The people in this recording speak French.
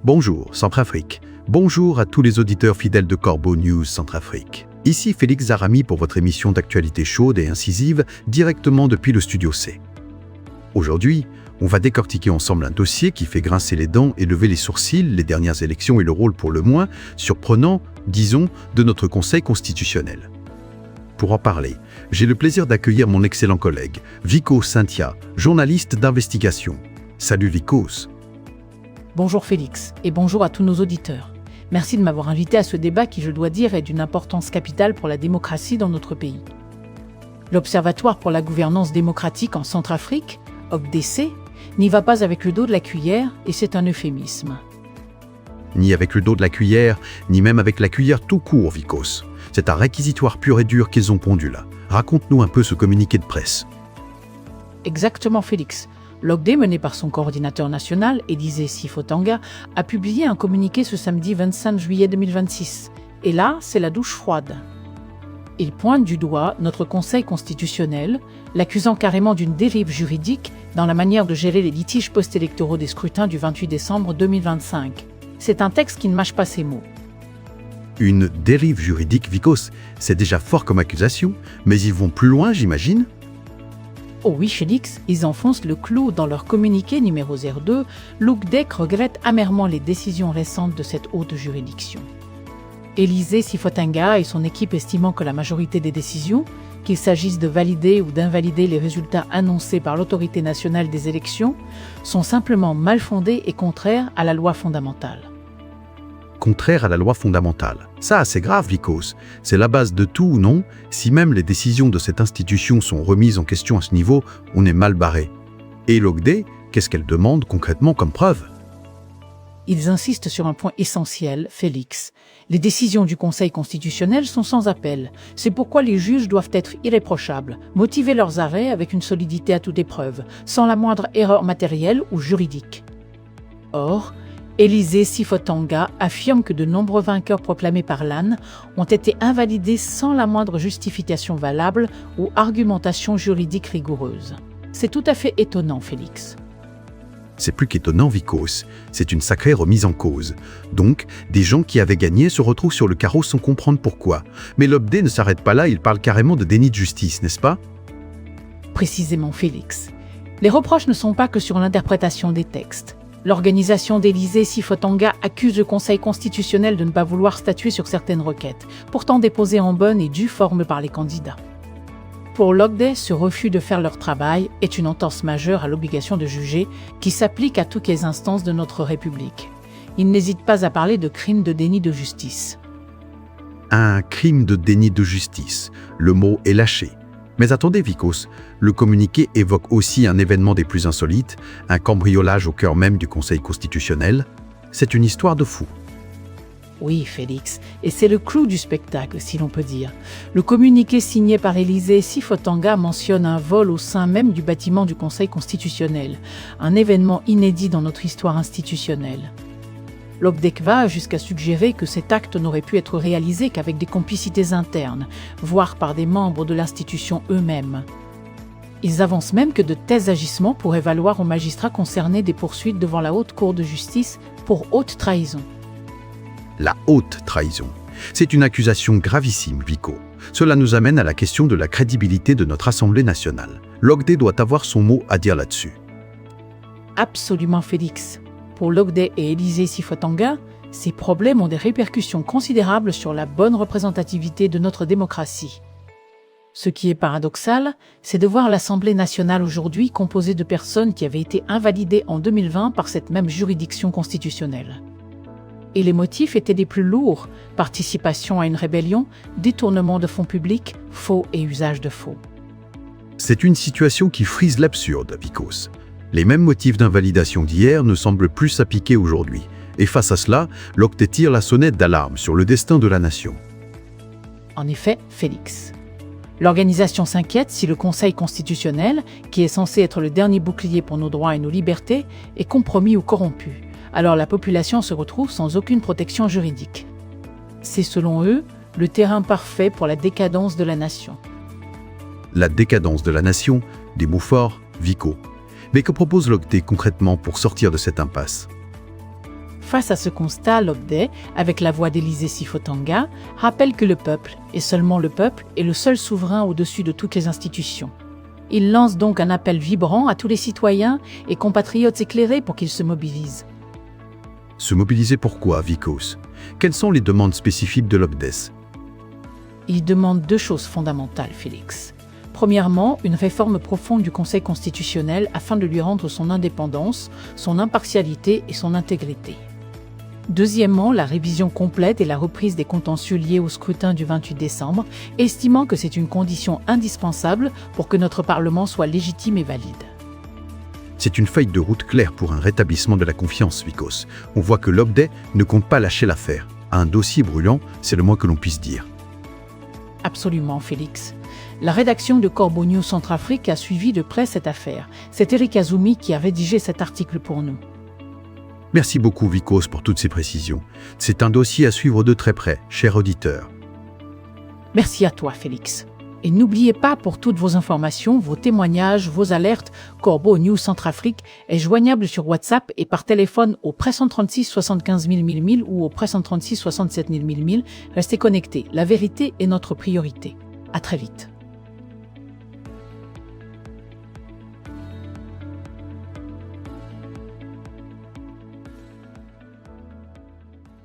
Bonjour Centrafrique. Bonjour à tous les auditeurs fidèles de Corbeau News Centrafrique. Ici Félix Zarami pour votre émission d'actualité chaude et incisive directement depuis le Studio C. Aujourd'hui, on va décortiquer ensemble un dossier qui fait grincer les dents et lever les sourcils, les dernières élections et le rôle pour le moins surprenant, disons, de notre Conseil constitutionnel. Pour en parler, j'ai le plaisir d'accueillir mon excellent collègue, Vikos Cynthia, journaliste d'investigation. Salut Vikos. Bonjour Félix, et bonjour à tous nos auditeurs. Merci de m'avoir invité à ce débat qui, je dois dire, est d'une importance capitale pour la démocratie dans notre pays. L'Observatoire pour la gouvernance démocratique en Centrafrique, OGDC, n'y va pas avec le dos de la cuillère, et c'est un euphémisme. Ni avec le dos de la cuillère, ni même avec la cuillère tout court, Vikos. C'est un réquisitoire pur et dur qu'ils ont pondu là. Raconte-nous un peu ce communiqué de presse. Exactement Félix. L'OGD, mené par son coordinateur national, Élysée Sifo-Tanga, a publié un communiqué ce samedi 25 juillet 2026. Et là, c'est la douche froide. Il pointe du doigt notre Conseil constitutionnel, l'accusant carrément d'une dérive juridique dans la manière de gérer les litiges post-électoraux des scrutins du 28 décembre 2025. C'est un texte qui ne mâche pas ses mots. Une dérive juridique, Vikos, c'est déjà fort comme accusation, mais ils vont plus loin, j'imagine ? Oh oui, Félix, ils enfoncent le clou dans leur communiqué numéro 02. L'OGDEC regrette amèrement les décisions récentes de cette haute juridiction. Élysée Sifo-Tanga et son équipe estimant que la majorité des décisions, qu'il s'agisse de valider ou d'invalider les résultats annoncés par l'autorité nationale des élections, sont simplement mal fondées et contraires à la loi fondamentale. Contraire à la loi fondamentale. Ça, c'est grave, Vikos. C'est la base de tout ou non. Si même les décisions de cette institution sont remises en question à ce niveau, on est mal barré. Et l'OGD, qu'est-ce qu'elle demande concrètement comme preuve ? Ils insistent sur un point essentiel, Félix. Les décisions du Conseil constitutionnel sont sans appel. C'est pourquoi les juges doivent être irréprochables, motiver leurs arrêts avec une solidité à toute épreuve, sans la moindre erreur matérielle ou juridique. Or, Élysée Sifo-Tanga affirme que de nombreux vainqueurs proclamés par l'AN ont été invalidés sans la moindre justification valable ou argumentation juridique rigoureuse. C'est tout à fait étonnant, Félix. C'est plus qu'étonnant, Vikos. C'est une sacrée remise en cause. Donc, des gens qui avaient gagné se retrouvent sur le carreau sans comprendre pourquoi. Mais l'OGD ne s'arrête pas là, il parle carrément de déni de justice, n'est-ce pas ? Précisément, Félix. Les reproches ne sont pas que sur l'interprétation des textes. L'organisation d'Élysée Sifo-Tanga accuse le Conseil constitutionnel de ne pas vouloir statuer sur certaines requêtes, pourtant déposées en bonne et due forme par les candidats. Pour l'OGD, ce refus de faire leur travail est une entorse majeure à l'obligation de juger qui s'applique à toutes les instances de notre République. Il n'hésite pas à parler de crime de déni de justice. Un crime de déni de justice. Le mot est lâché. Mais attendez, Vikos, le communiqué évoque aussi un événement des plus insolites, un cambriolage au cœur même du Conseil constitutionnel. C'est une histoire de fou. Oui, Félix, et c'est le clou du spectacle, si l'on peut dire. Le communiqué signé par Élysée Sifo-Tanga mentionne un vol au sein même du bâtiment du Conseil constitutionnel, un événement inédit dans notre histoire institutionnelle. L'OGDEC va jusqu'à suggérer que cet acte n'aurait pu être réalisé qu'avec des complicités internes, voire par des membres de l'institution eux-mêmes. Ils avancent même que de tels agissements pourraient valoir aux magistrats concernés des poursuites devant la Haute Cour de justice pour haute trahison. La haute trahison. C'est une accusation gravissime, Vico. Cela nous amène à la question de la crédibilité de notre Assemblée nationale. L'OGD doit avoir son mot à dire là-dessus. Absolument, Félix. Pour l'OGD et Élysée Sifo-Tanga, ces problèmes ont des répercussions considérables sur la bonne représentativité de notre démocratie. Ce qui est paradoxal, c'est de voir l'Assemblée nationale aujourd'hui composée de personnes qui avaient été invalidées en 2020 par cette même juridiction constitutionnelle. Et les motifs étaient des plus lourds: participation à une rébellion, détournement de fonds publics, faux et usage de faux. C'est une situation qui frise l'absurde, Vikos. Les mêmes motifs d'invalidation d'hier ne semblent plus s'appliquer aujourd'hui. Et face à cela, l'OGD tire la sonnette d'alarme sur le destin de la nation. En effet, Félix. L'organisation s'inquiète si le Conseil constitutionnel, qui est censé être le dernier bouclier pour nos droits et nos libertés, est compromis ou corrompu. Alors la population se retrouve sans aucune protection juridique. C'est selon eux le terrain parfait pour la décadence de la nation. La décadence de la nation, des mots forts, Vico. Mais que propose l'OGD concrètement pour sortir de cette impasse ? Face à ce constat, l'Obdet, avec la voix d'Élysée Sifotanga, rappelle que le peuple, et seulement le peuple, est le seul souverain au-dessus de toutes les institutions. Il lance donc un appel vibrant à tous les citoyens et compatriotes éclairés pour qu'ils se mobilisent. Se mobiliser pourquoi, Vikos? Quelles sont les demandes spécifiques de l'OBDES? Il demande deux choses fondamentales, Félix. Premièrement, une réforme profonde du Conseil constitutionnel afin de lui rendre son indépendance, son impartialité et son intégrité. Deuxièmement, la révision complète et la reprise des contentieux liés au scrutin du 28 décembre, estimant que c'est une condition indispensable pour que notre Parlement soit légitime et valide. C'est une feuille de route claire pour un rétablissement de la confiance, Vikos. On voit que l'OBDE ne compte pas lâcher l'affaire. Un dossier brûlant, c'est le moins que l'on puisse dire. Absolument, Félix. La rédaction de Corbeau News Centrafrique a suivi de près cette affaire. C'est Eric Azumi qui a rédigé cet article pour nous. Merci beaucoup, Vikos, pour toutes ces précisions. C'est un dossier à suivre de très près, cher auditeur. Merci à toi, Félix. Et n'oubliez pas, pour toutes vos informations, vos témoignages, vos alertes, Corbeau News Centrafrique est joignable sur WhatsApp et par téléphone au +136 75 000 1000 ou au +136 67 000 1000. Restez connectés. La vérité est notre priorité. À très vite.